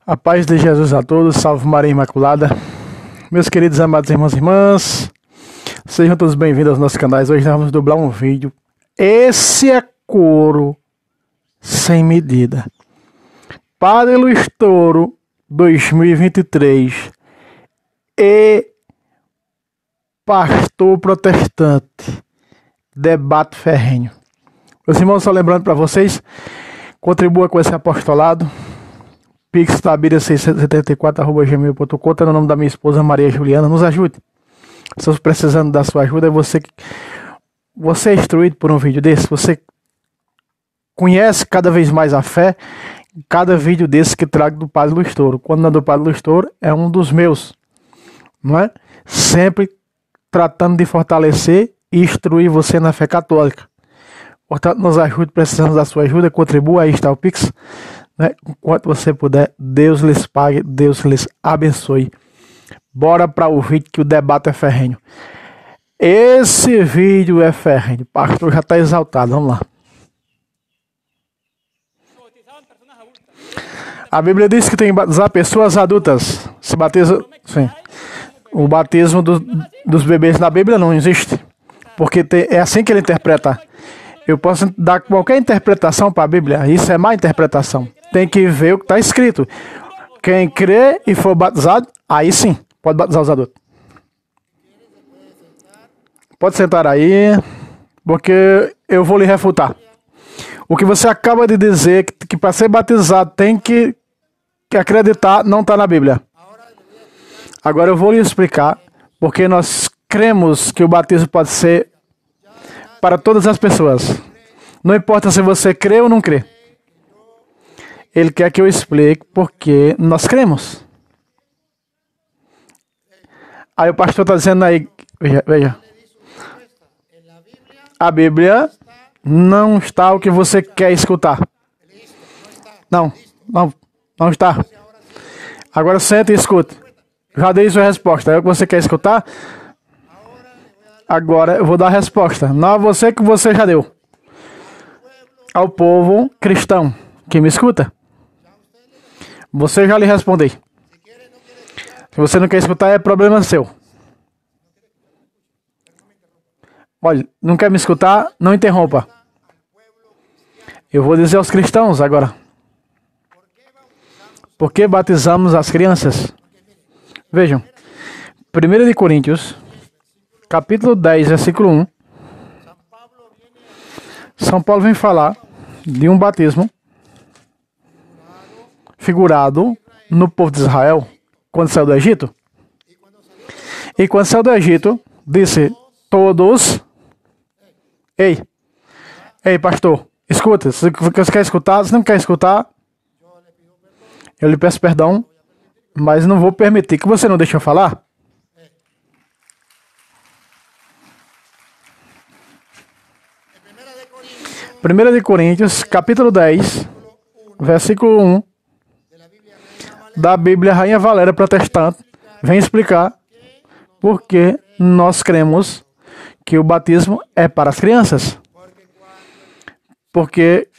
A paz de Jesus a todos, salve Maria Imaculada. Meus queridos amados irmãos e irmãs, sejam todos bem-vindos aos nossos canais. Hoje nós vamos dublar um vídeo. Esse é couro sem medida. Padre Luiz Toro 2023 e pastor protestante. Debate ferrenho. Meus irmãos, só lembrando para vocês, contribua com esse apostolado. Pix tabira674@gmail.com, está no nome da minha esposa Maria Juliana. Nos ajude. Estamos precisando da sua ajuda. Você é instruído por um vídeo desse. Você conhece cada vez mais a fé. Cada vídeo desse que trago do Padre Luiz Toro. Quando não é do Padre Luiz Toro, é um dos meus. Não é? Sempre tratando de fortalecer e instruir você na fé católica. Portanto, nos ajude. Precisamos da sua ajuda. Contribua. Aí está o Pix. Né? Enquanto você puder, Deus lhes pague, Deus lhes abençoe. Bora para o vídeo que o debate é ferrenho. Esse vídeo é ferrenho. O pastor já está exaltado. Vamos lá. A Bíblia diz que tem que batizar pessoas adultas. Se batiza, sim. O batismo dos bebês na Bíblia não existe. Porque é assim que ele interpreta. Eu posso dar qualquer interpretação para a Bíblia. Isso é má interpretação. Tem que ver o que está escrito. Quem crê e for batizado, aí sim, pode batizar os adultos. Pode sentar aí, porque eu vou lhe refutar. O que você acaba de dizer, que para ser batizado tem que acreditar, não está na Bíblia. Agora eu vou lhe explicar, porque nós cremos que o batismo pode ser para todas as pessoas. Não importa se você crê ou não crê. Ele quer que eu explique porque nós cremos. Aí o pastor está dizendo aí, veja. A Bíblia não está o que você quer escutar. Não está. Agora senta e escuta. Já dei sua resposta. É o que você quer escutar? Agora eu vou dar a resposta. Não a você que você já deu. Ao povo cristão que me escuta. Você já lhe respondi. Se você não quer escutar, é problema seu. Olha, não quer me escutar? Não interrompa. Eu vou dizer aos cristãos agora. Por que batizamos as crianças? Vejam. 1 de Coríntios, capítulo 10, versículo 1. São Paulo vem falar de um batismo figurado no povo de Israel quando saiu do Egito. E quando saiu do Egito, disse todos... Ei, pastor, escuta. Se você quer escutar, se não quer escutar, eu lhe peço perdão, mas não vou permitir que você não deixe eu falar. 1 de Coríntios, capítulo 10, versículo 1, da Bíblia Rainha Valéria Protestante, vem explicar por que nós cremos que o batismo é para as crianças. Porque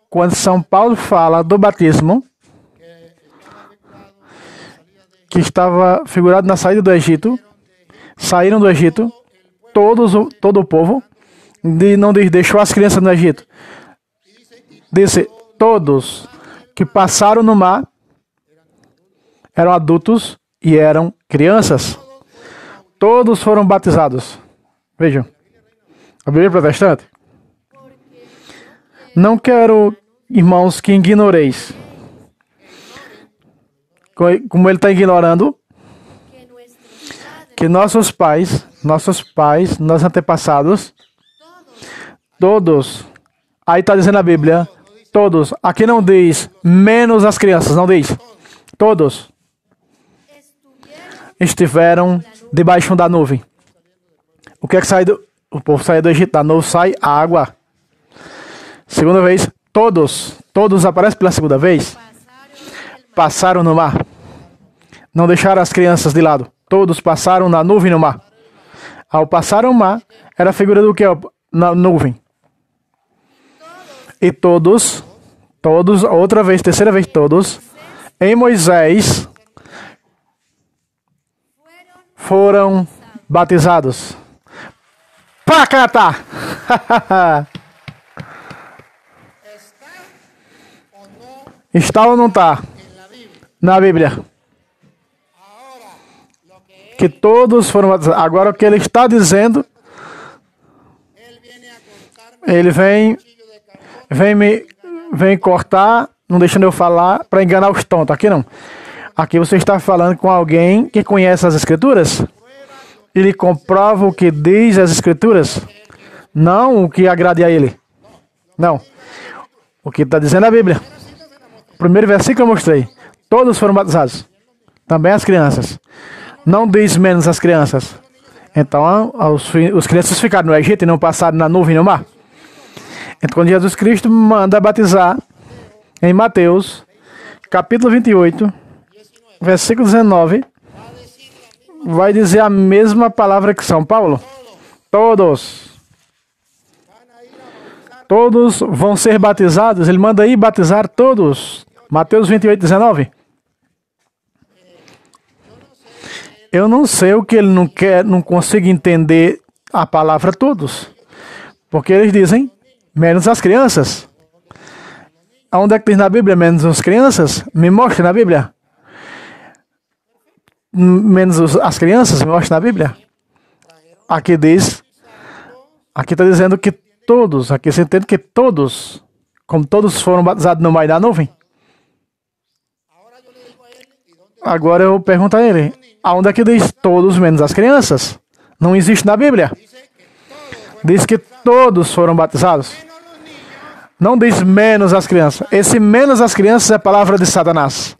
quando São Paulo fala do batismo, que estava figurado na saída do Egito, saíram do Egito, todo o povo, não deixou as crianças no Egito. Disse, todos que passaram no mar eram adultos e eram crianças. Todos foram batizados. Vejam. A Bíblia protestante. Não quero, irmãos, que ignoreis. Como ele está ignorando, que nossos pais, nossos antepassados, todos, aí está dizendo a Bíblia, todos, aqui não diz menos as crianças, não diz, todos estiveram debaixo da nuvem. O que é que o povo saiu do Egito? Da nuvem sai a água. Segunda vez, todos aparecem pela segunda vez, passaram no mar. Não deixaram as crianças de lado. Todos passaram na nuvem no mar. Ao passar o mar, era a figura do que? Na nuvem. E todos, outra vez, terceira vez, todos em Moisés foram batizados. Pacata! Está ou não está? Na Bíblia. Que todos foram batizados. Agora o que ele está dizendo, ele vem cortar, não deixando eu falar, para enganar os tontos. Aqui não. Aqui você está falando com alguém que conhece as Escrituras. Ele comprova o que diz as Escrituras, não o que agrade a ele. Não. O que está dizendo a Bíblia. O primeiro versículo eu mostrei. Todos foram batizados. Também as crianças. Não diz menos as crianças. Então, os crianças ficaram no Egito e não passaram na nuvem no mar. Então, quando Jesus Cristo manda batizar, em Mateus, capítulo 28, versículo 19, vai dizer a mesma palavra que São Paulo. Todos vão ser batizados. Ele manda ir batizar todos. Mateus 28, 19. Eu não sei o que ele não quer, não consigo entender a palavra todos. Porque eles dizem, menos as crianças. Onde é que diz na Bíblia, menos as crianças? Me mostre na Bíblia. Menos as crianças, me mostre na Bíblia. Aqui diz, aqui está dizendo que todos, aqui você entende que todos, como todos foram batizados no mar da nuvem. Agora eu pergunto a ele, aonde é que diz todos menos as crianças? Não existe na Bíblia. Diz que todos foram batizados. Não diz menos as crianças. Esse menos as crianças é palavra de Satanás.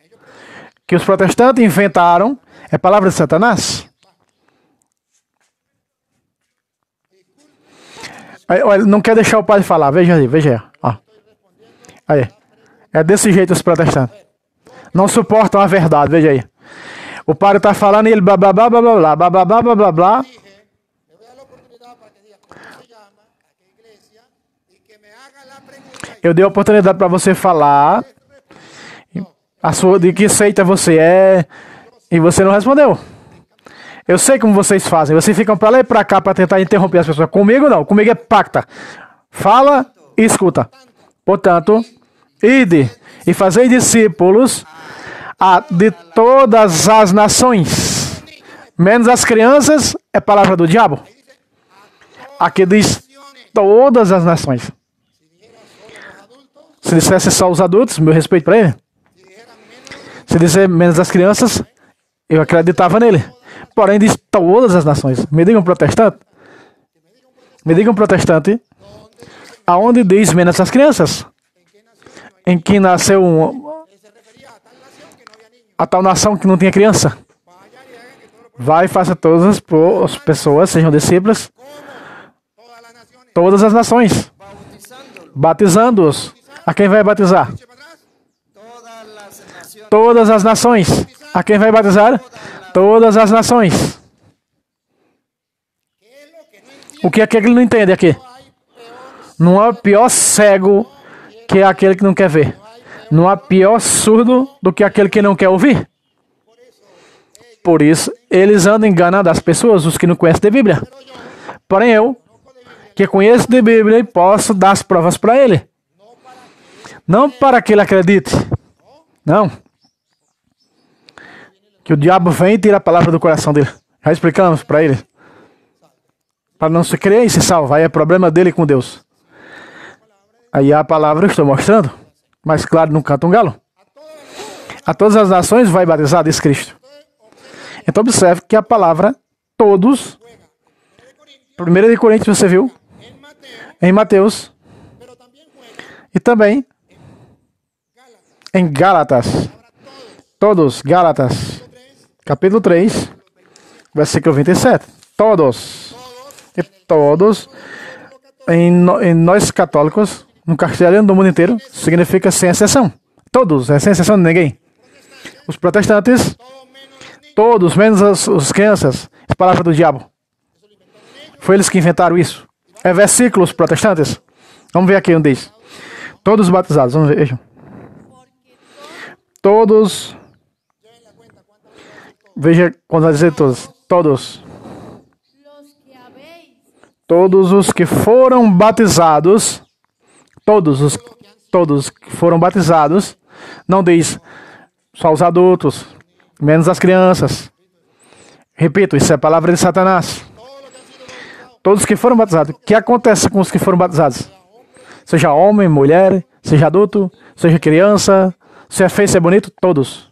Que os protestantes inventaram, é palavra de Satanás. Olha, não quer deixar o padre falar. Veja aí, veja aí. Ó. Aí. É desse jeito os protestantes. Não suportam a verdade, veja aí. O padre está falando e ele blá blá blá blá blá blá blá blá blá blá blá. Eu dei a oportunidade para você falar de que seita você é e você não respondeu. Eu sei como vocês fazem. Vocês ficam para lá e para cá para tentar interromper as pessoas. Comigo não. Comigo é pacta. Fala e escuta. Portanto, ide e fazei discípulos de todas as nações, menos as crianças, é palavra do diabo. Aqui diz todas as nações. Se dissesse só os adultos, meu respeito para ele. Se disser menos as crianças, eu acreditava nele. Porém, diz todas as nações. Me diga um protestante. Me diga um protestante. Aonde diz menos as crianças? Em que nasceu a tal nação que não tinha criança. Vai e faça todas as pessoas sejam discípulos. Todas as nações. Batizando-os. A quem vai batizar? Todas as nações. A quem vai batizar? Todas as nações. O que é que ele não entende aqui? Não há pior cego que aquele que não quer ver. Não há pior surdo do que aquele que não quer ouvir. Por isso, eles andam enganando as pessoas, os que não conhecem de Bíblia. Porém, eu, que conheço de Bíblia, posso dar as provas para ele. Não para que ele acredite. Não. Que o diabo vem e tira a palavra do coração dele. Já explicamos para ele. Para não se crer e se salvar. Aí é problema dele com Deus. Aí a palavra eu estou mostrando. Mas claro, não canta um galo. A todas as nações vai batizar, diz Cristo. Então observe que a palavra todos. 1 de Coríntios você viu? Em Mateus. E também em Gálatas. Todos, Gálatas. Capítulo 3, versículo 27. Todos. E todos, em nós católicos, no castelhano do mundo inteiro, significa sem exceção. Todos, é sem exceção de ninguém. Os protestantes, todos, menos as crianças, é palavra do diabo. Foi eles que inventaram isso. É versículos protestantes. Vamos ver aqui um diz. Todos batizados, vamos ver. todos, veja quando vai dizer todos, todos, todos os que foram batizados, todos que foram batizados, não diz só os adultos, menos as crianças. Repito, isso é a palavra de Satanás. Todos que foram batizados. O que acontece com os que foram batizados? Seja homem, mulher, seja adulto, seja criança, se é feio, se é bonito, todos.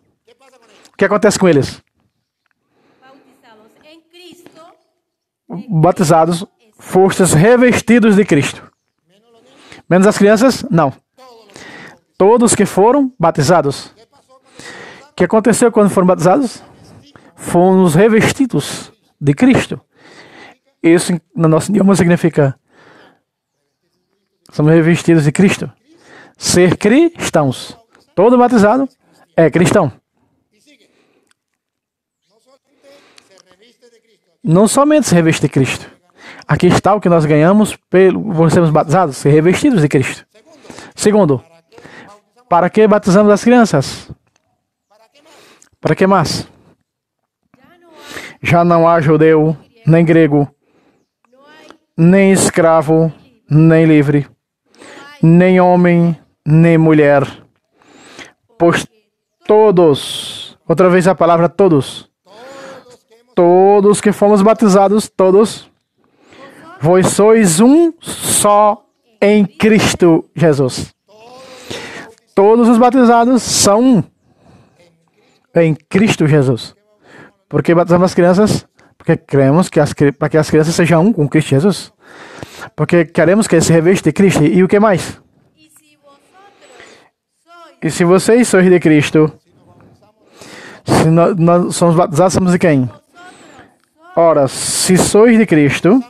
O que acontece com eles? Batizados, fostes revestidos de Cristo. Menos as crianças? Não. Todos que foram batizados. O que aconteceu quando foram batizados? Fomos revestidos de Cristo. Isso no nosso idioma significa somos revestidos de Cristo. Ser cristãos. Todo batizado é cristão. Não somente se reveste de Cristo. Aqui está o que nós ganhamos por sermos batizados, ser revestidos de Cristo. Segundo, para que batizamos as crianças? Para que mais? Já não há judeu, nem grego, nem escravo, nem livre, nem homem, nem mulher. Pois todos, outra vez a palavra todos, todos que fomos batizados, todos, vós sois um só em Cristo Jesus. Todos os batizados são um em Cristo Jesus. Por que batizamos as crianças? Porque cremos que para que as crianças sejam um com Cristo Jesus. Porque queremos que eles se revestam de Cristo. E o que mais? E se vocês sois de Cristo, se nós somos batizados, somos de quem? Ora, se sois de Cristo,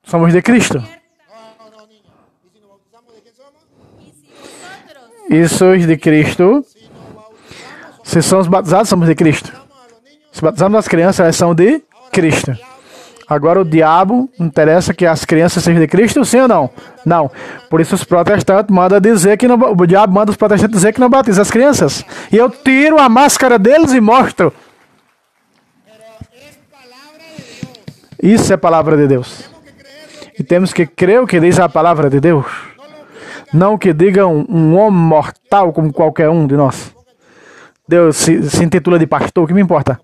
somos de Cristo. E sois de Cristo, se somos batizados, somos de Cristo. Se batizamos as crianças, elas são de Cristo. Agora o diabo interessa que as crianças sejam de Cristo, sim ou não? Não. Por isso os protestantes mandam dizer que não, o diabo manda os protestantes dizer que não batiza as crianças. E eu tiro a máscara deles e mostro. Isso é a palavra de Deus. E temos que crer o que diz a palavra de Deus. Não que diga um homem mortal como qualquer um de nós. Deus se intitula de pastor, o que me importa?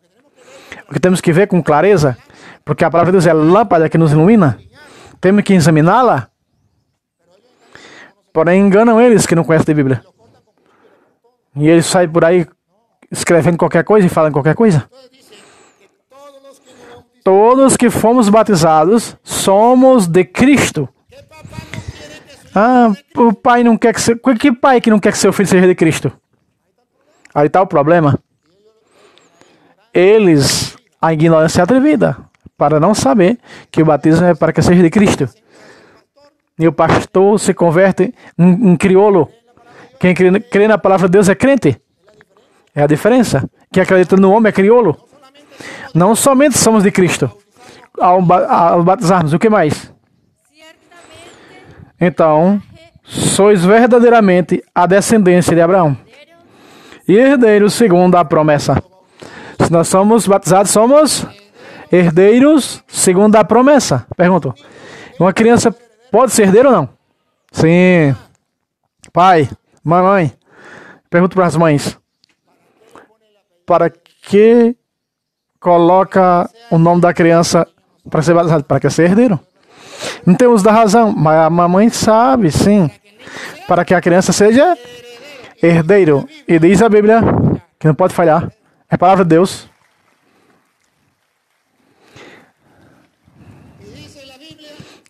O que temos que ver com clareza, porque a palavra de Deus é lâmpada que nos ilumina. Temos que examiná-la. Porém, enganam eles que não conhecem a Bíblia. E eles saem por aí escrevendo qualquer coisa e falando qualquer coisa. Todos que fomos batizados somos de Cristo. Ah, o pai não quer que seu... Que pai que não quer que seu filho seja de Cristo? Aí está o problema. Eles, a ignorância atrevida, para não saber que o batismo é para que seja de Cristo. E o pastor se converte em crioulo. Quem crê na palavra de Deus é crente. É a diferença. Quem acredita no homem é crioulo. Não somente somos de Cristo. Ao batizarmos, o que mais? Então, sois verdadeiramente a descendência de Abraão. E herdeiros segundo a promessa. Se nós somos batizados, somos herdeiros segundo a promessa. Pergunto. Uma criança pode ser herdeiro ou não? Sim. Pai, mamãe. Pergunto para as mães. Para que coloca o nome da criança para ser batizado? Para que ser herdeiro. Não tem uso da razão, mas a mamãe sabe, sim. Para que a criança seja herdeiro. E diz a Bíblia, que não pode falhar, é a palavra de Deus.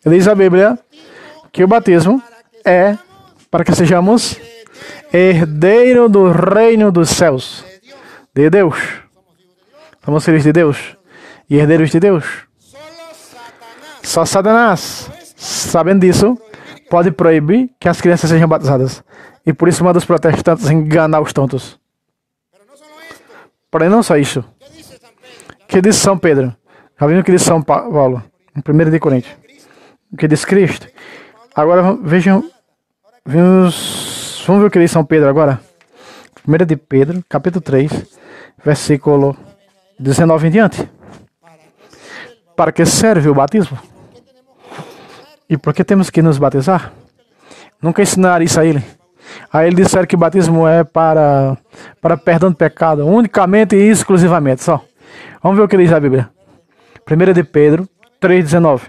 Diz a Bíblia que o batismo é para que sejamos herdeiro do reino dos céus. De Deus. Somos filhos de Deus. E herdeiros de Deus. Só Satanás, sabendo disso, pode proibir que as crianças sejam batizadas. E por isso manda os protestantes enganar os tontos. Porém, não só isso. O que diz São Pedro? Já viram o que diz São Paulo? Em 1 de Coríntios. O que diz Cristo? Agora vejam, vamos Vamos ver o que diz São Pedro agora. 1 de Pedro, capítulo 3, versículo 19 em diante. Para que serve o batismo? E por que temos que nos batizar? Nunca ensinaram isso a ele. Aí ele disseram que o batismo é para perdão de pecado, unicamente e exclusivamente, só. Vamos ver o que diz a Bíblia. 1 de Pedro 3,19.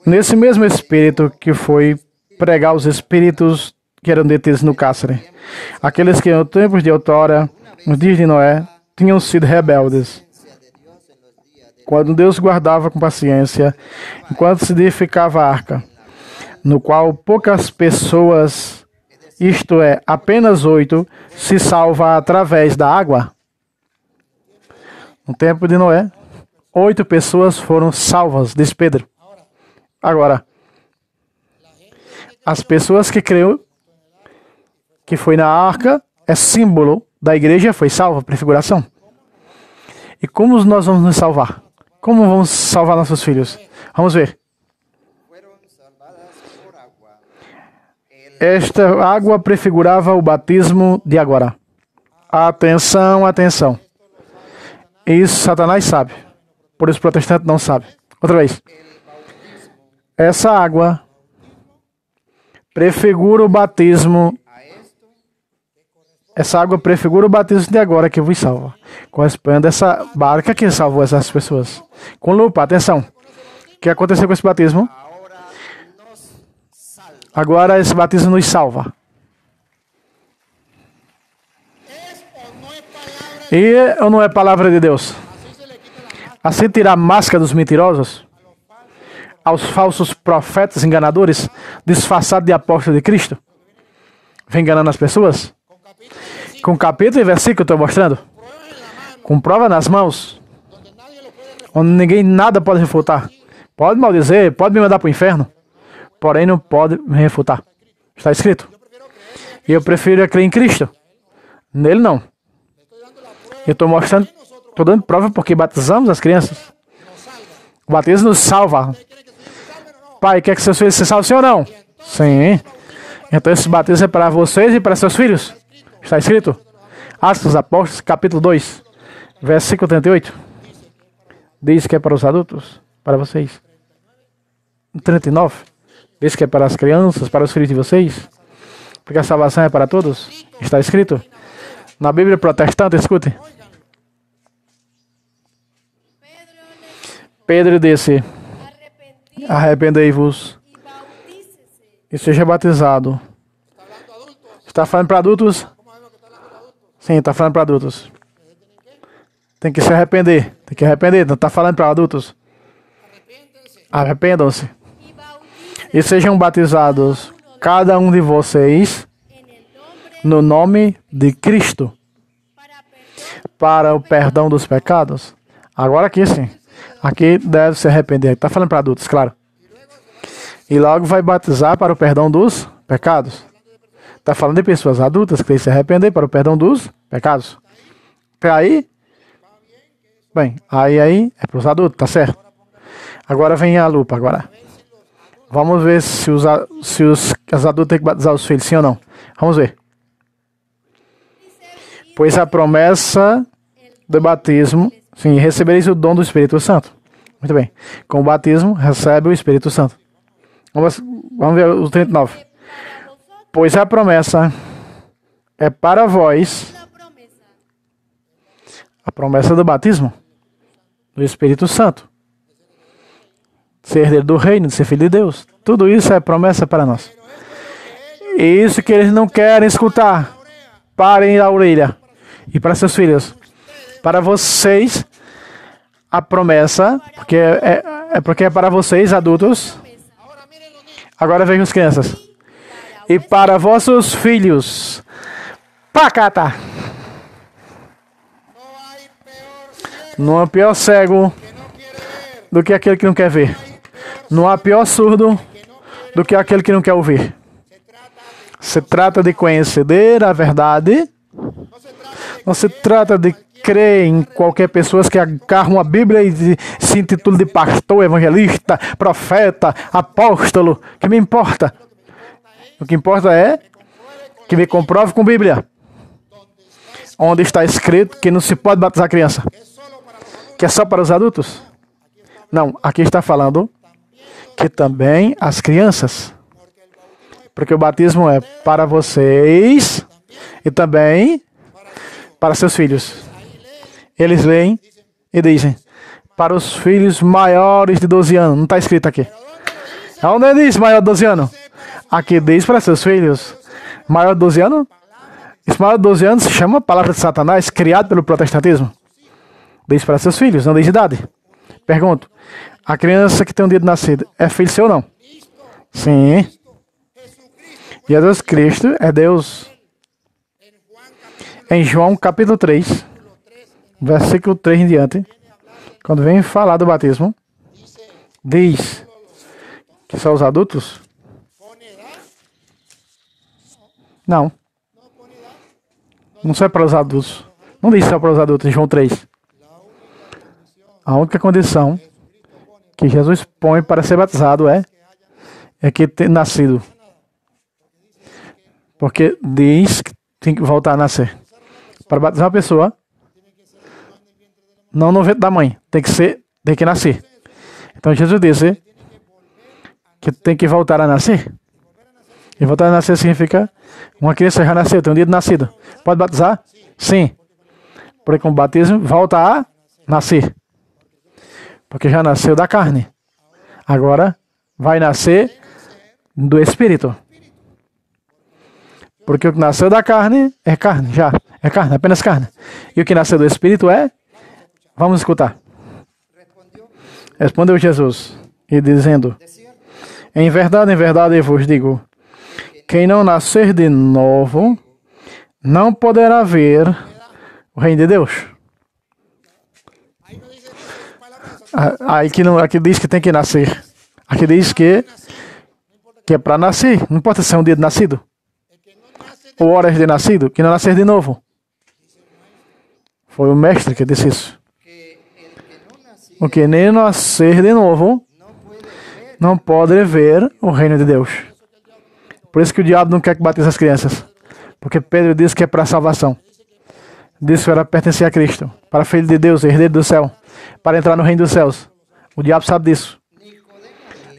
Nesse mesmo espírito que foi pregar os espíritos que eram detidos no cárcere, aqueles que no tempo de outrora, nos dias de Noé, tinham sido rebeldes, quando Deus guardava com paciência, enquanto se edificava a arca, no qual poucas pessoas, isto é, apenas 8, se salva através da água. No tempo de Noé, 8 pessoas foram salvas, diz Pedro. Agora, as pessoas que creram que foi na arca é símbolo da igreja, foi salva, prefiguração. E como nós vamos nos salvar? Como vamos salvar nossos filhos? Vamos ver. Esta água prefigurava o batismo de agora. Atenção, atenção. Isso Satanás sabe. Por isso o protestante não sabe. Outra vez. Essa água prefigura o batismo. Essa água prefigura o batismo de agora que vos salva. Corresponde a essa barca que salvou essas pessoas. Com lupa, atenção. O que aconteceu com esse batismo? Agora esse batismo nos salva. E ou não é palavra de Deus? Assim tirar a máscara dos mentirosos, aos falsos profetas enganadores, disfarçados de apóstolos de Cristo, vem enganando as pessoas? Com capítulo e versículo eu estou mostrando. Com prova nas mãos, onde ninguém nada pode refutar. Pode maldizer, pode me mandar para o inferno, porém não pode me refutar. Está escrito. E eu prefiro crer em Cristo. Nele não. Eu estou mostrando, estou dando prova porque batizamos as crianças. O batismo nos salva. Pai, quer que seus filhos se salvem, sim ou não? Sim. Então esse batismo é para vocês e para seus filhos. Está escrito. Atos dos Apóstolos, capítulo 2, versículo 38. Diz que é para os adultos, para vocês. 39. Diz que é para as crianças, para os filhos de vocês. Porque a salvação é para todos. Está escrito. Na Bíblia protestante, escute. Pedro disse: arrependei-vos e seja batizado. Está falando para adultos? Sim, está falando para adultos. Tem que se arrepender. Tem que arrepender. Não está falando para adultos. Arrependam-se. E sejam batizados, cada um de vocês, no nome de Cristo, para o perdão dos pecados. Agora aqui sim. Aqui deve se arrepender. Está falando para adultos, claro. E logo vai batizar para o perdão dos pecados. Está falando de pessoas adultas que têm que se arrepender para o perdão dos pecados. Até aí? Bem, aí é para os adultos, tá certo? Agora vem a lupa, agora. Vamos ver se os adultos têm que batizar os filhos, sim ou não. Vamos ver. Pois a promessa do batismo, sim, recebereis o dom do Espírito Santo. Muito bem. Com o batismo, recebe o Espírito Santo. Vamos ver o 39. Pois a promessa é para vós, a promessa do batismo, do Espírito Santo. Ser herdeiro do reino, de ser filho de Deus. Tudo isso é promessa para nós. E isso que eles não querem escutar. Parem a orelha. E para seus filhos. Para vocês, a promessa, porque é para vocês, adultos. Agora vejam as crianças. E para vossos filhos. Pacata! Não há pior cego do que aquele que não quer ver. Não há pior surdo do que aquele que não quer ouvir. Se trata de conhecer a verdade. Não se trata de crê em qualquer pessoa que agarra uma Bíblia e se intitula de pastor, evangelista, profeta, apóstolo. O que me importa? O que importa é que me comprove com Bíblia. Onde está escrito que não se pode batizar criança. Que é só para os adultos? Não, aqui está falando que também as crianças. Porque o batismo é para vocês e também para seus filhos. Eles leem e dizem, para os filhos maiores de 12 anos. Não está escrito aqui. Onde diz maior de 12 anos? Aqui diz para seus filhos. Maior de 12 anos? Esse maior de 12 anos se chama palavra de Satanás, criado pelo protestantismo. Diz para seus filhos, não diz de idade. Pergunto, a criança que tem um dia de nascido é filho seu ou não? Sim. Jesus Cristo é Deus. Em João capítulo 3, versículo 3 em diante, quando vem falar do batismo, diz que são os adultos? Não. Não só é para os adultos. Não diz só para os adultos em João 3. A única condição que Jesus põe para ser batizado é que tenha nascido. Porque diz que tem que voltar a nascer. Para batizar uma pessoa, não no ventre da mãe, tem que nascer. Então Jesus disse que tem que voltar a nascer. E voltar a nascer significa uma criança já nasceu, tem um dia de nascido. Pode batizar? Sim. Porque com o batismo volta a nascer. Porque já nasceu da carne. Agora vai nascer do Espírito. Porque o que nasceu da carne é carne, já. É carne, apenas carne. E o que nasceu do Espírito é... Vamos escutar. Respondeu Jesus, e dizendo, em verdade eu vos digo, quem não nascer de novo, não poderá ver o reino de Deus. Aqui diz que tem que nascer. Aqui diz que é para nascer. Não importa se é um dia de nascido. Ou horas de nascido, que não nascer de novo. Foi o mestre que disse isso. O que nem nascer de novo não pode ver o reino de Deus. Por isso que o diabo não quer que batize as crianças. Porque Pedro disse que é para a salvação. Disse que era pertencer a Cristo. Para filho de Deus, herdeiro do céu. Para entrar no reino dos céus. O diabo sabe disso.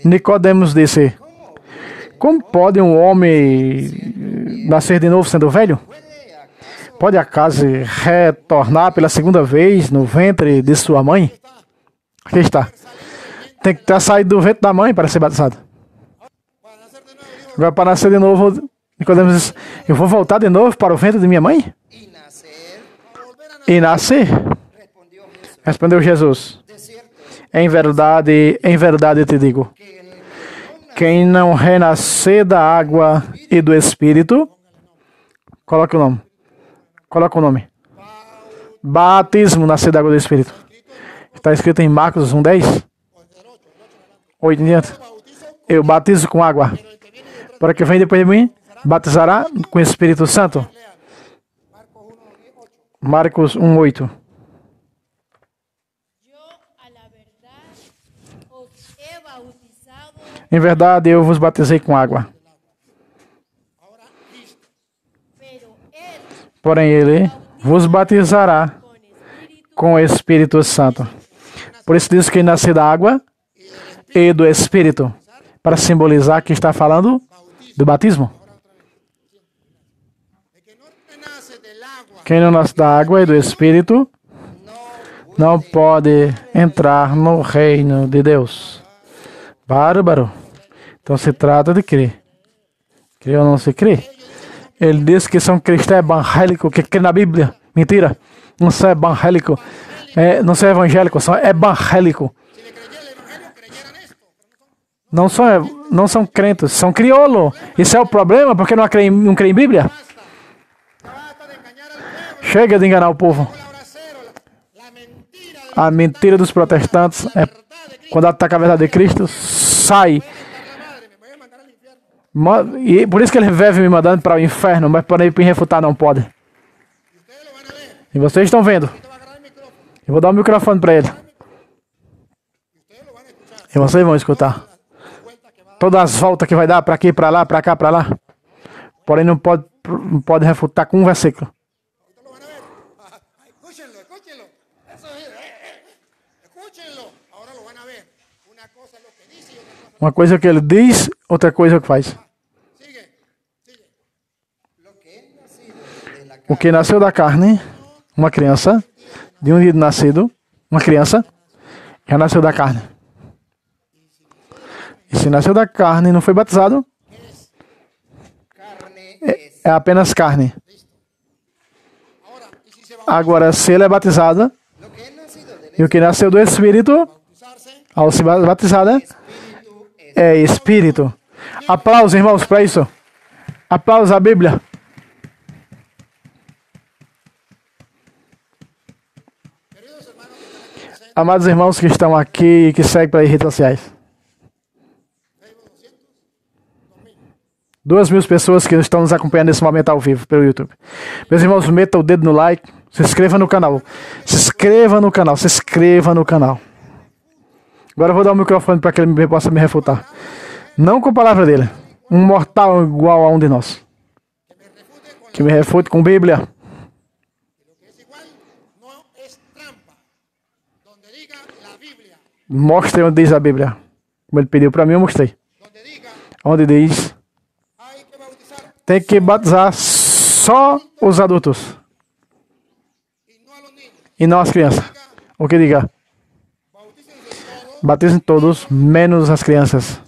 Nicodemos disse, como pode um homem nascer de novo sendo velho? Pode acaso retornar pela segunda vez no ventre de sua mãe? Aqui está. Tem que ter saído do ventre da mãe para ser batizado. Agora, para nascer de novo, Nicodemos diz, eu vou voltar de novo para o ventre de minha mãe? E nascer? Respondeu Jesus. Em verdade eu te digo, quem não renascer da água e do Espírito, coloca o nome. Batismo, nascer da água e do Espírito. Está escrito em Marcos 1:10. 8 em diante. Eu batizo com água. Para que vem depois de mim, batizará com o Espírito Santo. Marcos 1:8. Em verdade, eu vos batizei com água. Porém, ele vos batizará com o Espírito Santo. Por isso diz que nasce da água e do Espírito. Para simbolizar que está falando do batismo. Quem não nasce da água e do Espírito não pode entrar no reino de Deus. Bárbaro. Então se trata de crer. Crer ou não se crê? Ele diz que são cristãos evangélicos que crê na Bíblia. Mentira. Não são evangélicos. Não são evangélicos, são evangélicos. Não são crentes, são crioulos. Isso é o problema, porque não crê em Bíblia. Chega de enganar o povo. A mentira dos protestantes é quando ataca a verdade de Cristo, sai. E por isso que ele vive me mandando para o inferno, mas para ele refutar não pode. E vocês estão vendo. Eu vou dar o microfone para ele. E vocês vão escutar. Todas as voltas que vai dar para aqui, para lá, para cá, para lá. Porém não pode refutar com um versículo. Uma coisa é o que ele diz, outra coisa é o que faz. O que nasceu da carne, uma criança, de um dia de nascido, uma criança, já nasceu da carne. E se nasceu da carne e não foi batizado, é apenas carne. Agora, se ele é batizado, e o que nasceu do Espírito, ao se batizar, é Espírito. Aplausos, irmãos, para isso. Aplausos à Bíblia. Amados irmãos que estão aqui e que seguem pelas redes sociais. 2.000 pessoas que estão nos acompanhando nesse momento ao vivo pelo YouTube. Meus irmãos, metam o dedo no like, se inscreva no canal. Se inscreva no canal, se inscreva no canal. Agora eu vou dar o microfone para que ele possa me refutar. Não com a palavra dele. Um mortal igual a um de nós. Que me refute com Bíblia. Mostre onde diz a Bíblia. Como ele pediu para mim, eu mostrei. Onde diz... Tem que batizar só os adultos. E não as crianças. O que diga? Batizem todos, menos as crianças.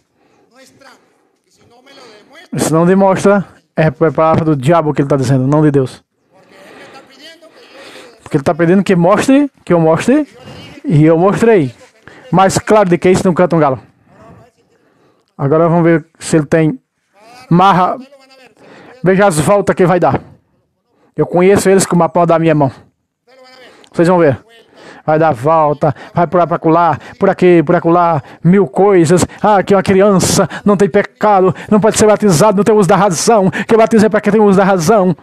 Se não demonstra, é a palavra do diabo que ele está dizendo, não de Deus. Porque ele está pedindo que mostre, que eu mostre, e eu mostrei. Mais claro de que isso não canta um galo. Agora vamos ver se ele tem marra. Veja as voltas que vai dar. Eu conheço eles com uma palma da minha mão. Vocês vão ver. Vai dar volta, vai por lá, para acolá, por aqui, por acolá, 1000 coisas. Ah, que uma criança não tem pecado, não pode ser batizado, não tem uso da razão. Que batismo é para quem tem uso da razão.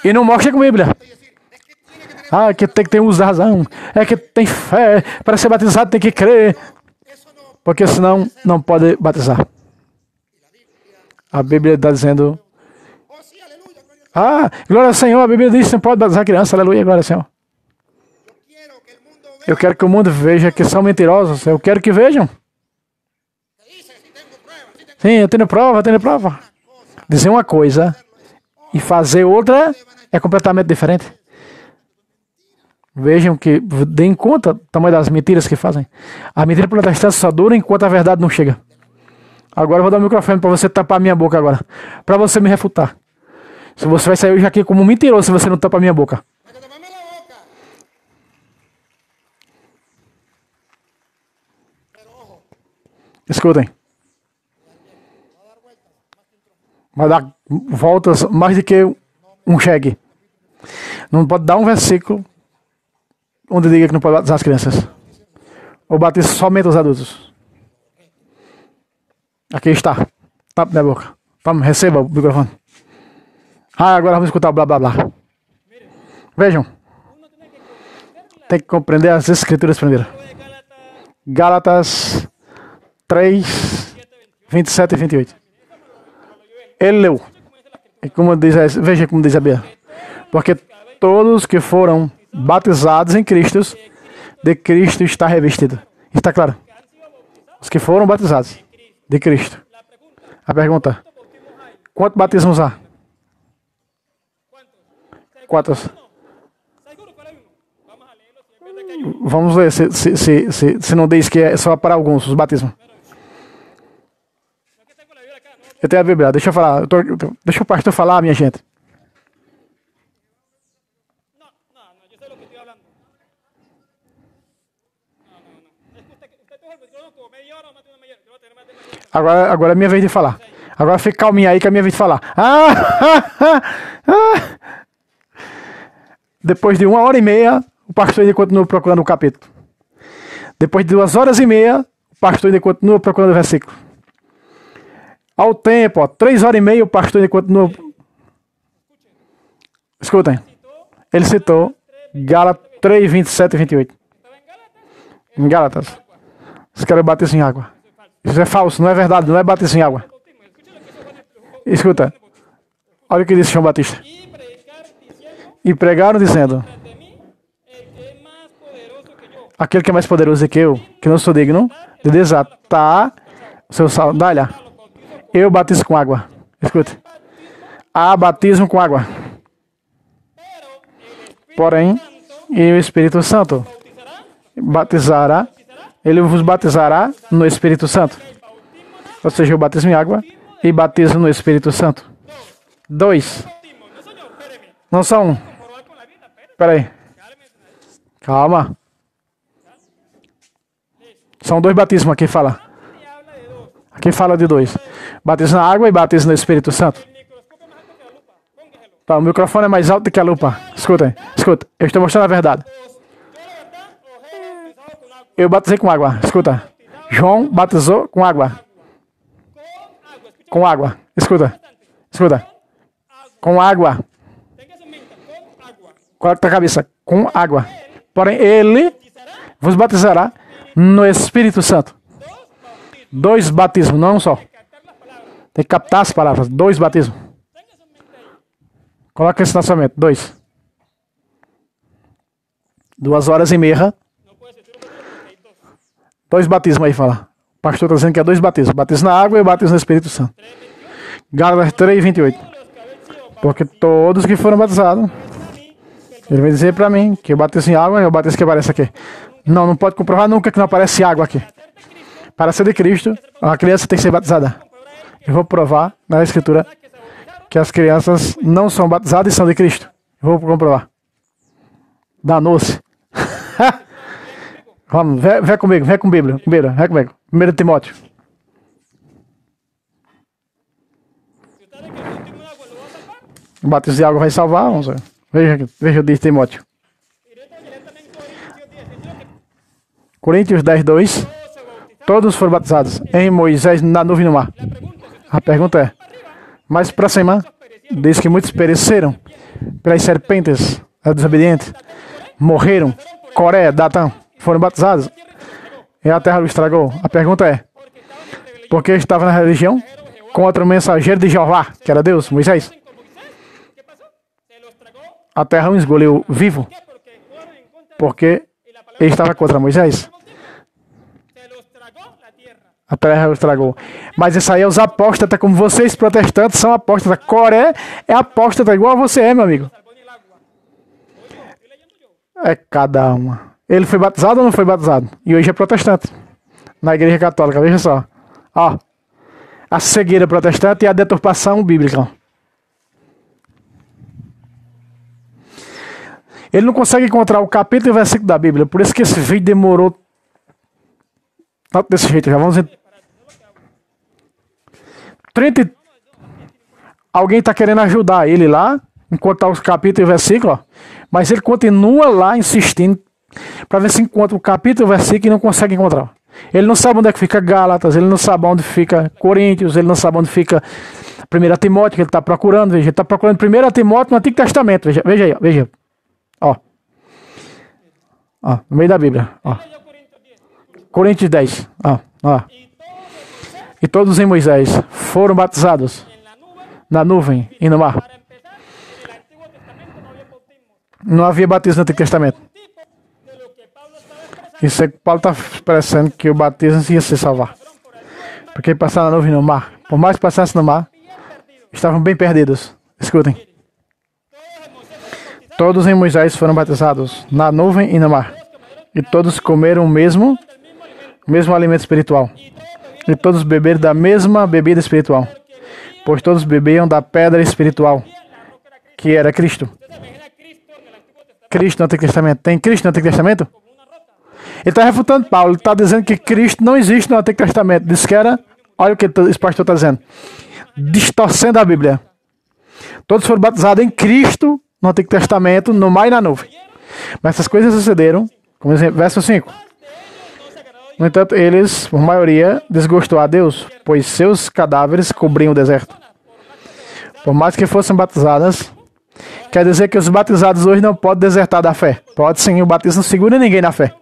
E não mostra com a Bíblia. Ah, que tem que ter uso da razão. É que tem fé. Para ser batizado tem que crer. Porque senão não pode batizar. A Bíblia está dizendo... Ah, glória ao Senhor. A Bíblia diz que não pode batizar criança. Aleluia, glória ao Senhor. Eu quero que o mundo veja que são mentirosos. Eu quero que vejam. Sim, eu tenho prova, Dizer uma coisa e fazer outra é completamente diferente. Vejam que, deem conta do tamanho das mentiras que fazem. A mentira protestante só dura enquanto a verdade não chega. Agora eu vou dar o microfone para você tapar a minha boca agora. Para você me refutar. Se você vai sair hoje aqui como mentiroso se você não tapar a minha boca. Escutem. Vai dar voltas mais do que um chegue. Não pode dar um versículo onde diga que não pode batizar as crianças. Ou bater somente os adultos. Aqui está. Tapa minha boca. Toma, receba o microfone. Ah, agora vamos escutar o blá blá blá. Vejam. Tem que compreender as escrituras primeiro. Gálatas 3, 27 e 28. Ele leu. E como diz, veja como diz a Bíblia. Porque todos que foram batizados em Cristo, de Cristo está revestido. Está claro? Os que foram batizados de Cristo. A pergunta: quantos batismos há? Quantos? Vamos ver se não diz que é só para alguns os batismos. Eu tenho a Bíblia, deixa eu falar. Deixa o pastor falar, minha gente. Agora é minha vez de falar. Agora fica calminha aí que é minha vez de falar. Depois de 1h30, o pastor ainda continua procurando o capítulo. Depois de 2h30, o pastor ainda continua procurando o versículo. Ao tempo, 3h30, o pastor ainda continua... Escutem. Ele citou Gálatas 3, 27 e 28. Em Gálatas. Os caras batismo em água. Isso é falso, não é verdade, não é batismo em água. Escuta. Olha o que disse João Batista. E pregaram dizendo: aquele que é mais poderoso que eu, que não sou digno de desatar o seu sandália, eu batizo com água. Escuta. Há batismo com água. Porém, e o Espírito Santo batizará, ele vos batizará no Espírito Santo. Ou seja, o batismo em água e batismo no Espírito Santo. 2. Não são um. Espera aí. Calma. São 2 batismos aqui fala. Aqui fala de 2. Batismo na água e batismo no Espírito Santo. Tá, o microfone é mais alto do que a lupa. Escutem, escuta. Eu estou mostrando a verdade. Eu batizei com água. Escuta. João batizou com água. Com água. Escuta. Escuta. Com água. Coloca a cabeça. Com água. Porém, ele vos batizará no Espírito Santo. 2 batismos, não um só. Tem que captar as palavras. 2 batismos. Coloca esse na sua mente. 2. 2 horas e meia. 2 batismos aí, fala. O pastor está dizendo que é 2 batismos. Batismo na água e batismo no Espírito Santo. Gálatas 3, 28. Porque todos que foram batizados, ele vai dizer para mim que eu batizo em água e o batismo que aparece aqui. Não, não pode comprovar nunca que não aparece água aqui. Para ser de Cristo, a criança tem que ser batizada. Eu vou provar na Escritura que as crianças não são batizadas e são de Cristo. Eu vou comprovar. Danou-se. Vamos, vem comigo, vem com Bíblia, vem comigo. 1 Timóteo. O batismo de água vai salvar, vamos ver. Veja o de Timóteo. Coríntios 10, 2. Todos foram batizados em Moisés na nuvem no mar. A pergunta é: mas para cima, diz que muitos pereceram pelas serpentes desobedientes, morreram. Coré, Datã, foram batizados e a terra o estragou. A pergunta é: porque estava na religião contra o mensageiro de Jeová, que era Deus, Moisés? A terra o engoliu vivo, porque ele estava contra Moisés. A terra o estragou. Mas isso aí é os apóstatas, como vocês protestantes são apóstatas. Coré é apóstata igual a você é, meu amigo. É cada uma. Ele foi batizado ou não foi batizado? E hoje é protestante. Na igreja católica, veja só. Ó, a cegueira protestante e a deturpação bíblica. Ele não consegue encontrar o capítulo e o versículo da Bíblia. Por isso que esse vídeo demorou tanto desse jeito. Já vamos ver. 30. Alguém está querendo ajudar ele lá, encontrar os capítulos e o versículo, ó, mas ele continua lá insistindo para ver se encontra o capítulo e o versículo e não consegue encontrar. Ele não sabe onde é que fica Gálatas, ele não sabe onde fica Coríntios, ele não sabe onde fica 1 Timóteo, que ele está procurando. Veja, ele está procurando 1 Timóteo no Antigo Testamento. Veja aí, veja. Ó, no meio da Bíblia. Ó. Coríntios 10. Ó. E todos em Moisés foram batizados na nuvem e no mar. Não havia batismo no Antigo Testamento. Isso é que Paulo está expressando que o batismo ia se salvar. Porque passaram na nuvem e no mar. Por mais que passassem no mar, estavam bem perdidos. Escutem. Todos em Moisés foram batizados na nuvem e no mar. E todos comeram o mesmo alimento espiritual. E todos beberam da mesma bebida espiritual. Pois todos bebiam da pedra espiritual, que era Cristo. Cristo no Antigo Testamento. Tem Cristo no Antigo Testamento? Ele está refutando Paulo. Ele está dizendo que Cristo não existe no Antigo Testamento. Diz que era... Olha o que esse pastor está dizendo. Distorcendo a Bíblia. Todos foram batizados em Cristo no Antigo Testamento, no mar e na nuvem. Mas essas coisas sucederam, como exemplo, verso 5. No entanto, eles, por maioria, desgostou a Deus, pois seus cadáveres cobriam o deserto. Por mais que fossem batizadas, Quer dizer que os batizados hoje não podem desertar da fé. Pode sim, o batismo não segura ninguém na fé.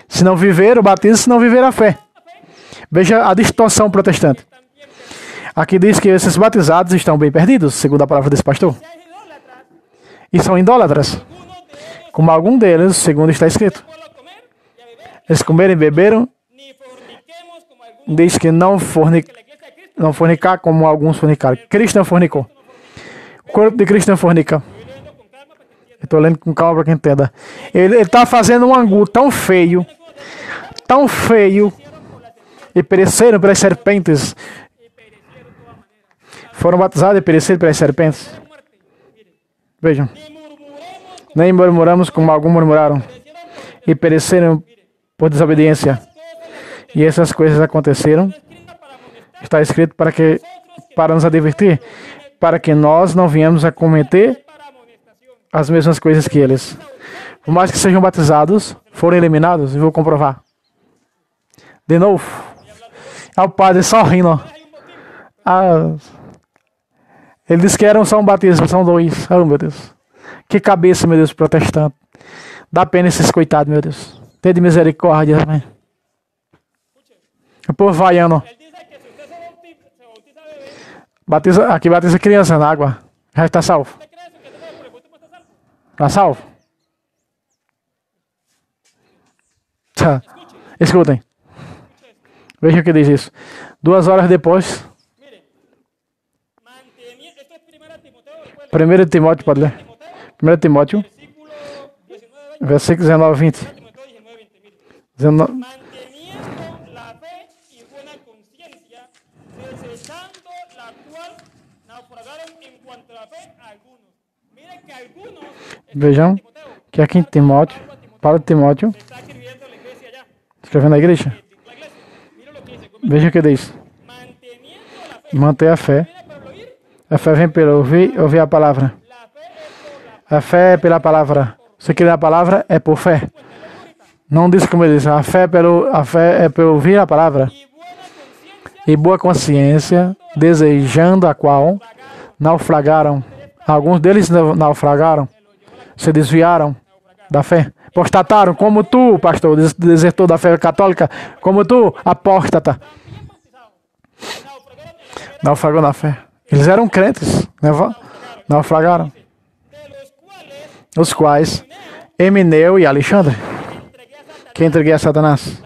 Se não viver o batismo, se não viver a fé. Veja a distorção protestante. Aqui diz que esses batizados estão bem perdidos, segundo a palavra desse pastor. E são idólatras. Como algum deles, segundo está escrito. Eles comeram e beberam. Diz que não fornicar como alguns fornicaram. Cristo não fornicou. O corpo de Cristo não fornica. Eu estou lendo com calma para quem entenda. Ele está fazendo um angu tão feio, e pereceram pelas serpentes. Foram batizados e pereceram pelas serpentes. Vejam. Nem murmuramos como alguns murmuraram, e pereceram por desobediência. E essas coisas aconteceram. Está escrito para nos advertir, para que nós não venhamos a cometer as mesmas coisas que eles. Por mais que sejam batizados, foram eliminados, e vou comprovar. De novo. O padre só rindo. Ele disse que eram só um batismo, são dois. Oh, meu Deus. Que cabeça, meu Deus, protestante. Dá pena esses coitados, meu Deus. Tenha de misericórdia, amém. O povo vaiano. Aqui batiza criança na água. Já está salvo. Está salvo? Tá. Escutem. Veja o que diz isso. 2 horas depois. 1 Timóteo, pode ler. 1 Timóteo, versículo 19 e 20. 19. Vejam que aqui em Timóteo, Paulo de Timóteo, escrevendo a igreja. Veja o que diz. Manter a fé. A fé vem pelo ouvir a palavra. A fé é pela palavra. Você quer a palavra? É por fé. Não diz como ele diz. A fé é pelo ouvir a palavra. E boa consciência, desejando a qual naufragaram. Alguns deles naufragaram. Se desviaram da fé. Apostataram, como tu, pastor, desertor da fé católica. Como tu, apóstata. Naufragou na fé. Eles eram crentes. Naufragaram. Os quais Emineu e Alexandre, que entreguei a Satanás.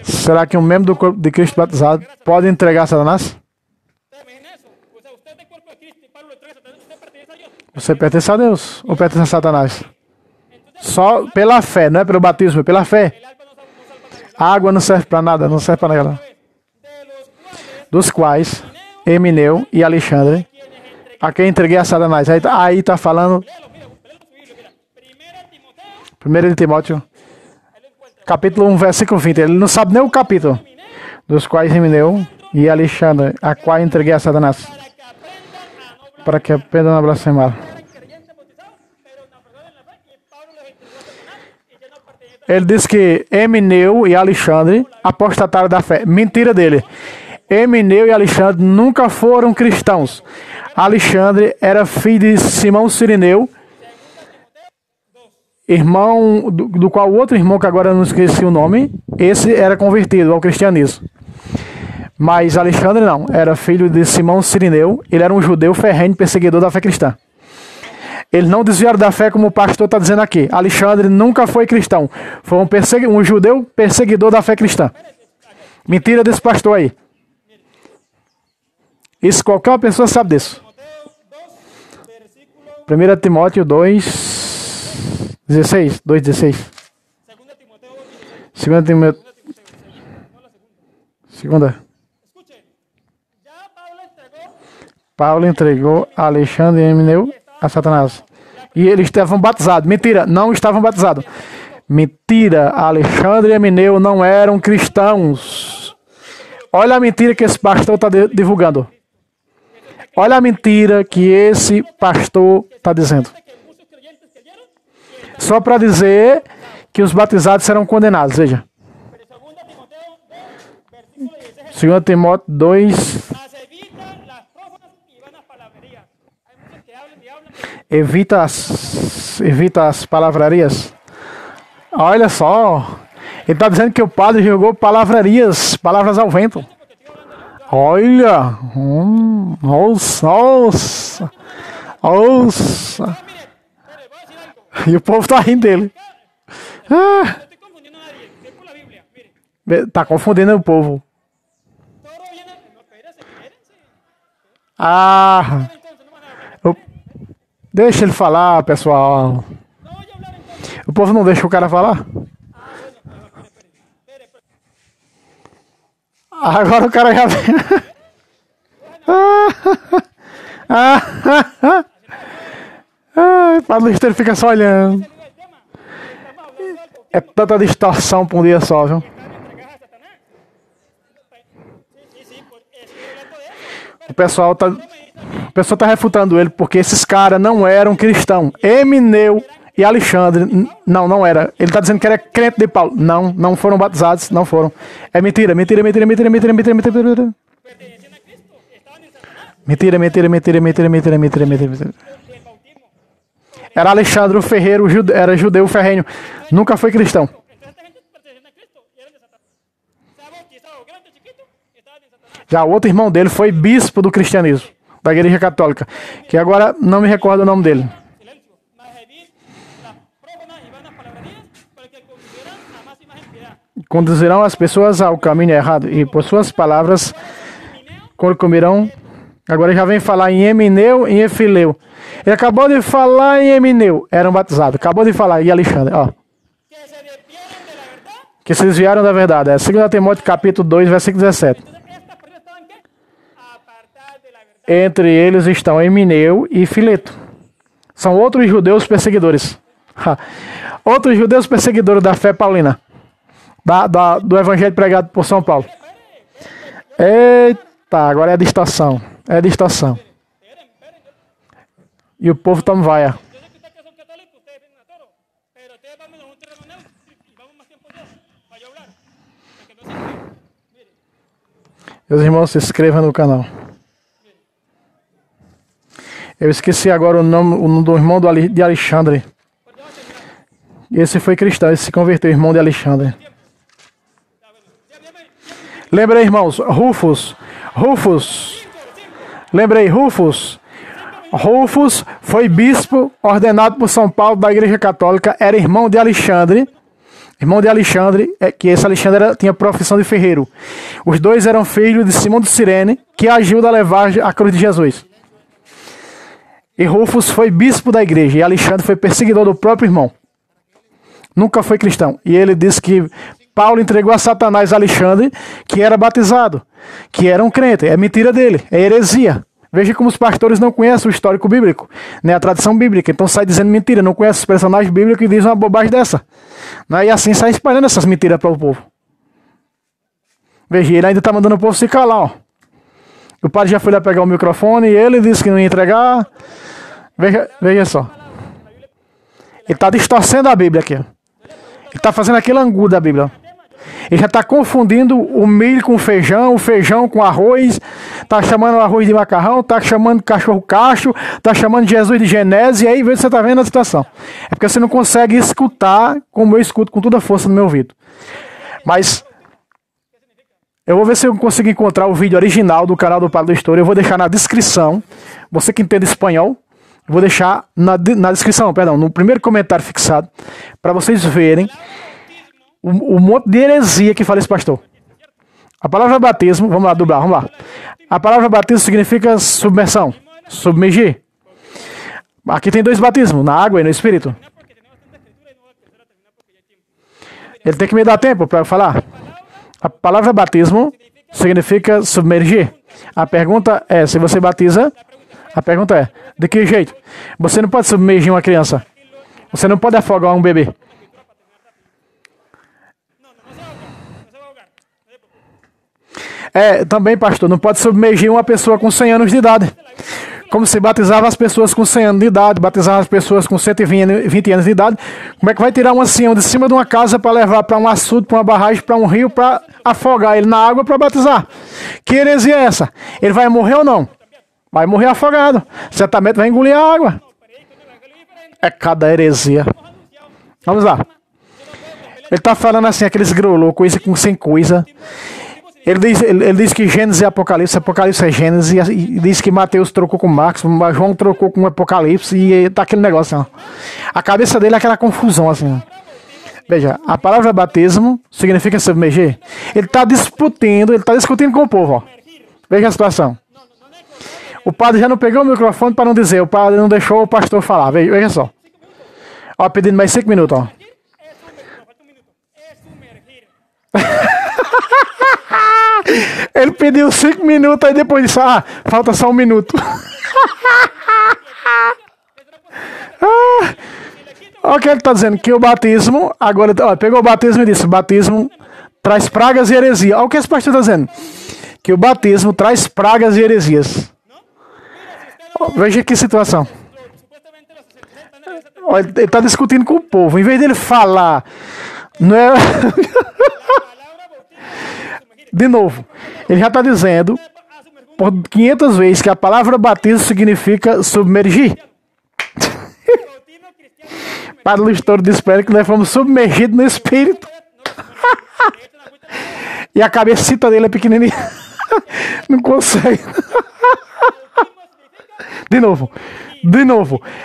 Será que um membro do corpo de Cristo batizado pode entregar a Satanás? Você pertence a Deus ou pertence a Satanás? Só pela fé, não é pelo batismo, é pela fé. A água não serve para nada, não serve para nada. Dos quais Emineu e Alexandre, a quem entreguei a Satanás. Aí está falando 1 Timóteo, capítulo 1, versículo 20. Ele não sabe nem o capítulo. Dos quais Emineu e Alexandre, a qual entreguei a Satanás, para que aprendam a blasfemar. Ele diz que Emineu e Alexandre apostataram da fé. Mentira dele. Emineu e Alexandre nunca foram cristãos. Alexandre era filho de Simão Cirineu, irmão do qual o outro irmão, que agora eu não esqueci o nome, esse era convertido ao cristianismo. Mas Alexandre não, era filho de Simão Cirineu, ele era um judeu ferrenho, perseguidor da fé cristã. Eles não desviaram da fé, como o pastor está dizendo aqui. Alexandre nunca foi cristão, foi um judeu perseguidor da fé cristã. Mentira desse pastor aí. Isso qualquer pessoa sabe disso. 1 Timóteo 2:16. 2:16. 2 Timóteo. Segunda. Paulo entregou Alexandre e Emineu a Satanás. E eles estavam batizados. Mentira, não estavam batizados. Mentira, Alexandre e Emineu não eram cristãos. Olha a mentira que esse pastor está divulgando. Olha a mentira que esse pastor está dizendo. Só para dizer que os batizados serão condenados. Veja. 2 Timóteo 2. evita as palavrarias. Olha só. Ele está dizendo que o padre jogou palavras ao vento. Olha. Nossa. E o povo está rindo dele. Tá confundindo o povo. Deixa ele falar, pessoal. O povo não deixa o cara falar. Agora o cara já vem. O Padre Esteiro fica só olhando. É tanta distorção pra um dia só, viu? O pessoal tá refutando ele porque esses caras não eram cristãos. Emineu e Alexandre, não era. Ele tá dizendo que era crente de Paulo. Não foram batizados, não foram. É mentira. Mentira. Era Alexandre o Ferreiro, era judeu ferrenho. Nunca foi cristão. Já o outro irmão dele foi bispo do cristianismo, da Igreja Católica, que agora não me recordo o nome dele. Conduzirão as pessoas ao caminho errado, e por suas palavras comerão. Agora já vem falar em Emineu e em Efileu. Ele acabou de falar em Emineu, eram batizados. Acabou de falar em Alexandre, ó. Que se desviaram da verdade. É 2 Timóteo capítulo 2, versículo 17. Entre eles estão Emineu e Fileto. São outros judeus perseguidores. Outros judeus perseguidores da fé paulina. Do evangelho pregado por São Paulo. Eita, agora é distorção. É distorção. E o povo toma vaia. Meus irmãos, se inscrevam no canal. Eu esqueci agora o nome do irmão de Alexandre. Esse foi cristão, esse se converteu, irmão de Alexandre. Lembrei, irmãos, Rufus. Lembrei, Rufus foi bispo ordenado por São Paulo da Igreja Católica, era irmão de Alexandre. Que esse Alexandre tinha profissão de ferreiro. Os dois eram filhos de Simão de Cirene, que ajuda a levar a cruz de Jesus. E Rufus foi bispo da igreja, e Alexandre foi perseguidor do próprio irmão. Nunca foi cristão. E ele disse que Paulo entregou a Satanás Alexandre, que era batizado, que era um crente. É mentira dele, é heresia. Veja como os pastores não conhecem o histórico bíblico, né, a tradição bíblica. Então sai dizendo mentira, não conhece os personagens bíblicos e diz uma bobagem dessa. Né, e assim sai espalhando essas mentiras para o povo. Veja, ele ainda está mandando o povo se calar. Ó. O padre já foi lá pegar o microfone e ele disse que não ia entregar. Veja só. Ele está distorcendo a Bíblia aqui. Ó. Ele está fazendo aquele angu da Bíblia. Ele já está confundindo o milho com o feijão com arroz, está chamando o arroz de macarrão, está chamando cachorro cacho, está chamando Jesus de Genésio, e aí você está vendo a situação. É porque você não consegue escutar como eu escuto com toda a força no meu ouvido. Mas eu vou ver se eu consigo encontrar o vídeo original do canal do Padre Esteiro. Eu vou deixar na descrição. Você que entende espanhol, eu vou deixar na descrição, no primeiro comentário fixado, para vocês verem o monte de heresia que fala esse pastor. A palavra batismo, vamos lá, dublar, vamos lá. A palavra batismo significa submersão, submergir. Aqui tem dois batismos, na água e no Espírito. Ele tem que me dar tempo para falar. A palavra batismo significa submergir. A pergunta é, se você batiza, a pergunta é, de que jeito? Você não pode submergir uma criança. Você não pode afogar um bebê. Também, pastor, não pode submergir uma pessoa com 100 anos de idade. Como se batizava as pessoas com 100 anos de idade, batizava as pessoas com 120 anos de idade. Como é que vai tirar um ancião de cima de uma casa para levar para um açude, para uma barragem, para um rio, para afogar ele na água para batizar? Que heresia é essa? Ele vai morrer ou não? Vai morrer afogado. Certamente vai engolir a água. É cada heresia. Vamos lá. Ele tá falando assim, aqueles grolô, coisa com sem coisa. Ele diz que Gênesis é Apocalipse, Apocalipse é Gênesis, e diz que Mateus trocou com Marcos, João trocou com Apocalipse, e tá aquele negócio, ó. A cabeça dele é aquela confusão, assim. Veja, a palavra batismo significa submergir. Ele está discutindo com o povo, ó. Veja a situação. O padre já não pegou o microfone para não dizer, o padre não deixou o pastor falar, veja só. Ó, pedindo mais 5 minutos, ó. Ele pediu 5 minutos, aí depois disse, falta só 1 minuto. Olha o que ele está dizendo, que o batismo, agora, pegou o batismo e disse, o batismo traz pragas e heresias. Olha o que esse pastor está dizendo, que o batismo traz pragas e heresias. Veja que situação. Ele está discutindo com o povo, em vez dele falar, não é... De novo, ele já está dizendo por 500 vezes que a palavra batismo significa submergir. Padre Luiz Toro disse para ele que nós fomos submergidos no Espírito. E a cabecita dele é pequenininha. Não consegue. De novo.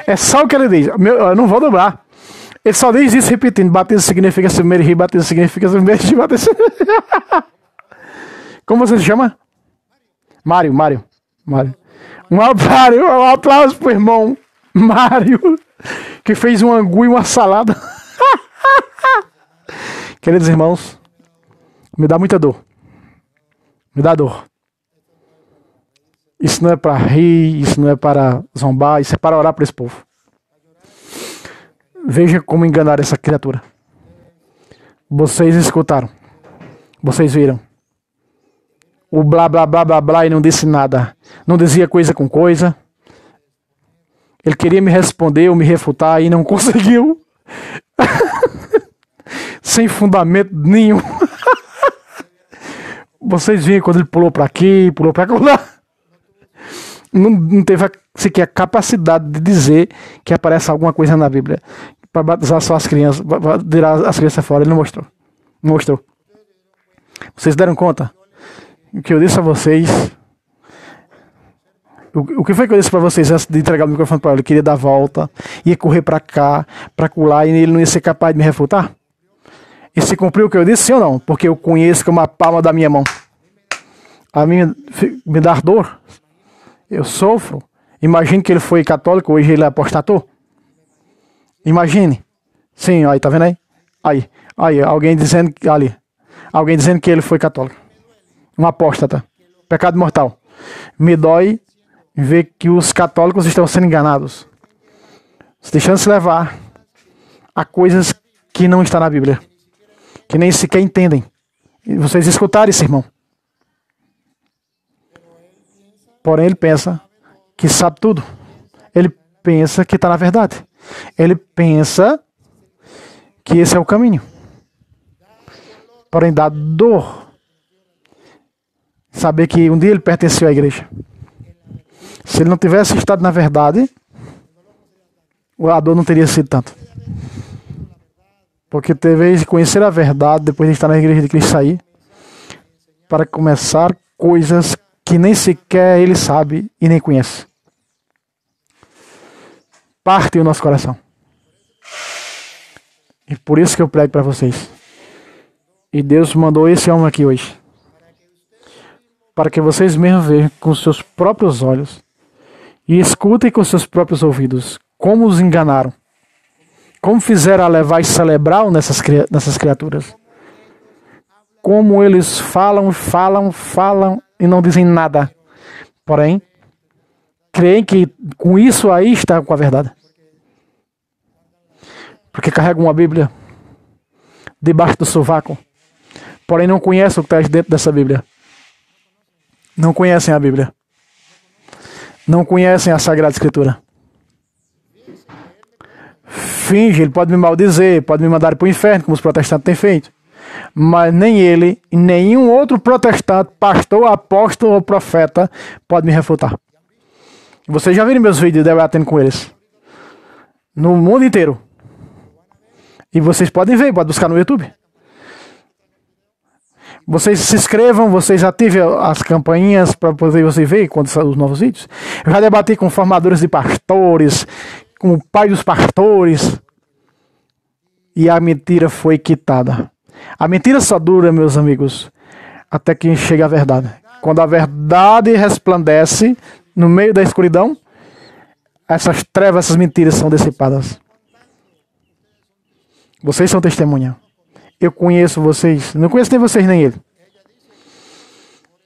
É só o que ele diz. Eu não vou dobrar. Ele só diz isso repetindo. Batismo significa submergir, batismo significa submergir, batismo. Como você se chama? Mário. Um aplauso pro irmão Mário, que fez um angu e uma salada. Queridos irmãos, me dá muita dor. Me dá dor. Isso não é para rir, isso não é para zombar, isso é para orar para esse povo. Veja como enganar essa criatura. Vocês escutaram. Vocês viram. O blá blá blá blá blá e não disse nada. Não dizia coisa com coisa. Ele queria me responder ou me refutar e não conseguiu. Sem fundamento nenhum. Vocês viram quando ele pulou para aqui, pulou para lá. Não teve sequer a capacidade de dizer que aparece alguma coisa na Bíblia para batizar só as crianças, para tirar as crianças fora. Ele não mostrou. Não mostrou. Vocês deram conta? O que eu disse a vocês. O que foi que eu disse para vocês antes de entregar o microfone para ele? Ele queria dar a volta, ia correr para cá, para colar, e ele não ia ser capaz de me refutar? E se cumpriu o que eu disse, sim ou não? Porque eu conheço como a palma da minha mão. A mim me dá dor. Eu sofro. Imagine que ele foi católico, hoje ele apostatou. Imagine. Sim, aí, tá vendo aí? Aí, alguém dizendo que ele foi católico. Um apóstata. Pecado mortal. Me dói ver que os católicos estão sendo enganados. Deixando-se levar a coisas que não estão na Bíblia. Que nem sequer entendem. E vocês escutaram esse irmão. Porém, ele pensa que sabe tudo. Ele pensa que está na verdade. Ele pensa que esse é o caminho. Porém, dá dor saber que um dia ele pertenceu à igreja. Se ele não tivesse estado na verdade, a dor não teria sido tanto. Porque teve de conhecer a verdade depois de estar na igreja de Cristo sair, para começar coisas que nem sequer ele sabe e nem conhece. Parte o nosso coração. E por isso que eu prego para vocês. E Deus mandou esse homem aqui hoje, para que vocês mesmos vejam com seus próprios olhos e escutem com seus próprios ouvidos como os enganaram, como fizeram a levar e celebrar nessas criaturas, como eles falam e não dizem nada, porém creem que com isso aí está com a verdade, porque carregam uma Bíblia debaixo do sovaco, porém não conhecem o que está dentro dessa Bíblia. Não conhecem a Bíblia. Não conhecem a Sagrada Escritura. Finge, ele pode me maldizer, pode me mandar para o inferno, como os protestantes têm feito. Mas nem ele, e nenhum outro protestante, pastor, apóstolo ou profeta pode me refutar. Vocês já viram meus vídeos debatendo com eles. No mundo inteiro. E vocês podem ver, pode buscar no YouTube. Vocês se inscrevam, vocês ativem as campainhas para poder você ver quando saem os novos vídeos. Eu já debati com formadores de pastores, com o pai dos pastores. E a mentira foi quitada. A mentira só dura, meus amigos, até que chega a verdade. Quando a verdade resplandece no meio da escuridão, essas trevas, essas mentiras são dissipadas. Vocês são testemunha. Eu conheço vocês. Não conheço nem vocês nem ele.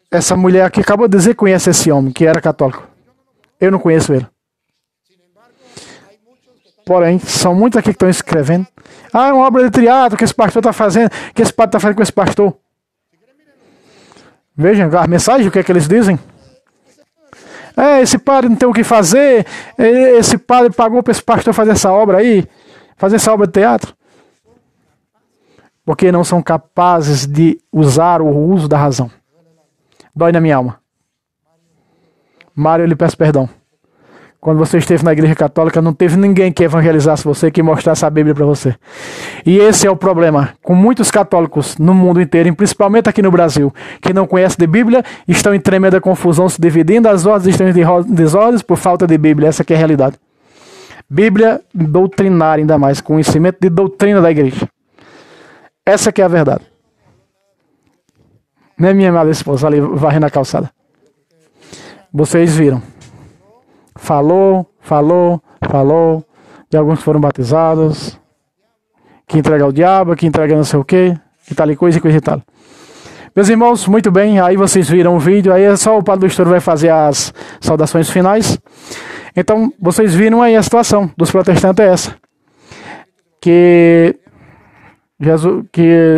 Essa mulher aqui acabou de dizer que conhece esse homem, que era católico. Eu não conheço ele. Porém, são muitos aqui que estão escrevendo. Ah, é uma obra de teatro que esse pastor está fazendo, que esse padre está fazendo com esse pastor. Vejam a mensagem, o que é que eles dizem. Esse padre não tem o que fazer, esse padre pagou para esse pastor fazer essa obra aí, fazer essa obra de teatro. Porque não são capazes de usar o uso da razão. Dói na minha alma. Mário, eu lhe peço perdão. Quando você esteve na igreja católica, não teve ninguém que evangelizasse você, que mostrasse a Bíblia para você. E esse é o problema. Com muitos católicos no mundo inteiro, e principalmente aqui no Brasil, que não conhecem de Bíblia, estão em tremenda confusão, se dividindo, as ordens estão em desordens por falta de Bíblia. Essa aqui é a realidade. Bíblia doutrinária, ainda mais, conhecimento de doutrina da igreja. Essa que é a verdade. Não é minha amada esposa ali varrendo a calçada. Vocês viram. Falou. E alguns foram batizados. Que entrega ao diabo, que entrega não sei o quê. Que tal coisa e tal. Meus irmãos, muito bem. Aí vocês viram o vídeo. Aí é só o Padre do Estouro vai fazer as saudações finais. Então, vocês viram aí a situação dos protestantes é essa. Que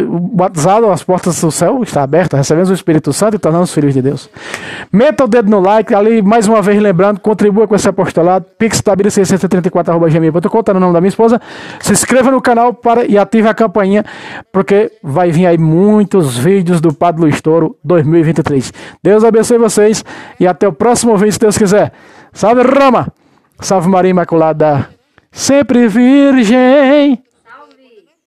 o batizado, as portas do céu está aberta, recebemos o Espírito Santo e tornamos filhos de Deus. Meta o dedo no like, ali mais uma vez lembrando, contribua com esse apostolado, pixtabira634@gmail.com, tá no nome da minha esposa. Se inscreva no canal e ative a campainha, porque vai vir aí muitos vídeos do Padre Luiz Toro 2023. Deus abençoe vocês e até o próximo vídeo, se Deus quiser. Salve Roma! Salve Maria Imaculada, sempre virgem!